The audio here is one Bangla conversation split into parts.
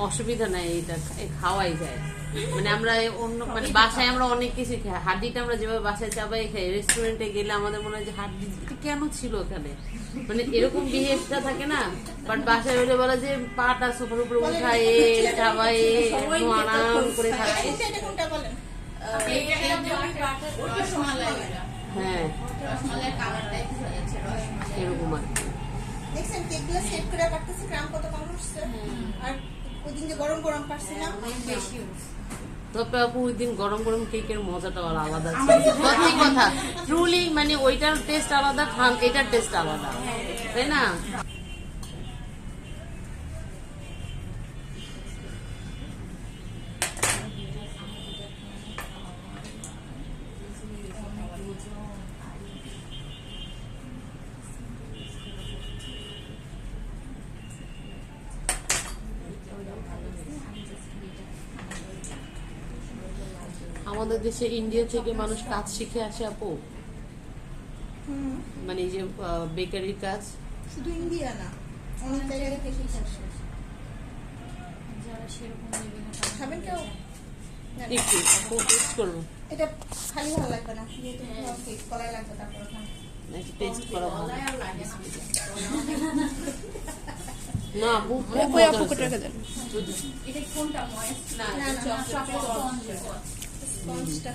অসুবিধা নাই, এটা খাওয়াই যায়। মানে আমরা অন্য মানে বাসায় আমরা অনেক কিছু খাই, হাড্ডিটা আমরা যেভাবে বাসায় চাবাই খাই, রেস্টুরেন্টে গেলে আমাদের মনে হয় যে হাড্ডি এটা কেন ছিল ওখানে, মানে এরকম বিহেভটা থাকে না। বাট বাসায় হলে বলে যে পাটা সোফার উপরে উঠায় চাবাই আরাম করে খাচ্ছে। হ্যাঁ এরকম আর কি। দেখছেন কেকগুলো সেট করে কাটতেছি, গ্রাম কত কম হচ্ছে। আর ওইদিন যে গরম গরম পারছিলাম বেশি। তবে আপু ওই দিন গরম গরম কেকের মজাটা আলাদা ছিল, সত্যি কথা। ট্রুলি মানে ওইটার টেস্ট আলাদা, এটার টেস্ট আলাদা, তাই না? আমাদের দেশে ইন্ডিয়া থেকে মানুষ কাজ শিখে আসে আপু, মানে এই যে বেকারির কাজ। শুধু ইন্ডিয়া না, অনেক জায়গা থেকে আসে। খাবেন কেউ? একটু আপু টেস্ট করবো, এটা খালি ভালো লাগবে না, কলাই লাগবে। তারপর টেস্ট করা ভালো না আপু। এটা কোনটা ময়েস্ট? না স্পঞ্জটা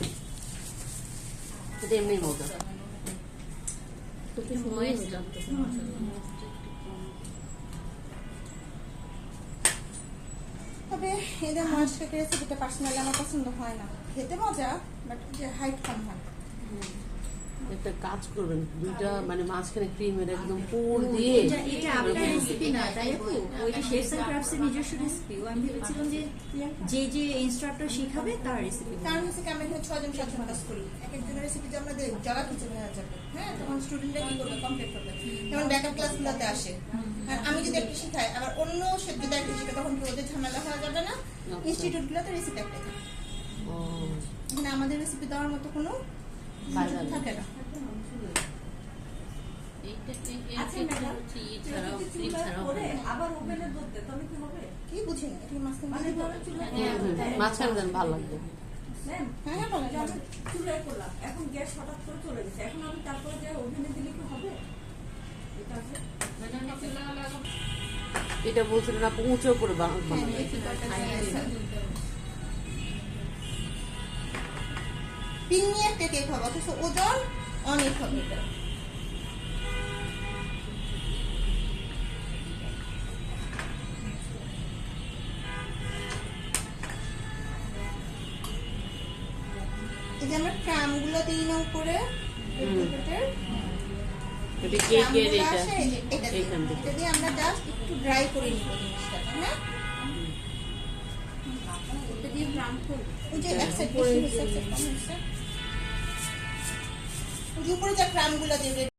এটা এমনি মজা। তবে এদের ময়েস্ট কেকের রেসিপিটা পার্সোনালি আমার পছন্দ হয় না, খেতে মজা বাট যে হাইট কম হয়। একটা কাজ করবেন, দুইটা মানে মাঝখানে ক্রিমের একদম পুর দিয়ে। এটা আপনার রেসিপি না তাই আপু, ওইটা শেফস এন্ড ক্রাফটস এর নিজস্ব রেসিপি। আমি ভেবেছিলাম যে যে ইনস্ট্রাক্টর শিখাবে তার রেসিপি। কারণ হচ্ছে কি আমরা এখানে 6 জন 7 জন কাজ করি, এক একজনের রেসিপি যে আমরা জলা খিচুড়ি হয়ে যাবে। হ্যাঁ, তখন স্টুডেন্টরা কি করবে, কমপ্লিট করবে। যেমন ব্যাকআপ ক্লাসগুলোতে আসে, আর আমি যদি একটা শিখাই আবার অন্য যদি একটা শিখাই, তখন কি ওদের ঝামেলা হয়ে যাবে না? ইনস্টিটিউটগুলোতে রেসিপি একটাই থাকে, এখানে আমাদের রেসিপি দেওয়ার মতো কোনো থাকে না। কি বুঝিনি এটা মাঝখানে দেন, ভালো লাগবে। হ্যাঁ ভালো লাগবে। এখন গ্যাস হঠাৎ করে চলে গেছে, এখন আমি তারপরে যে ওভেনে দিলে কি হবে? এটা বলছিলেন আপু উঁচু করে বানাবে। পিন নিয়ে একটা কেক হবে, অথচ ওজন অনেক হবে। এই যে আমরা ক্রামগুলো দিই না উপরে, এটা কেকের এটা দিয়ে আমরা জাস্ট একটু ড্রাই করে নিব জিনিসটা। হ্যাঁ, এটা দিয়ে ক্রাম করব। ওই যে এক সাইড বেশি হচ্ছে, এক সাইড কম হচ্ছে। ওই যে উপরে যে ক্রামগুলো দিয়ে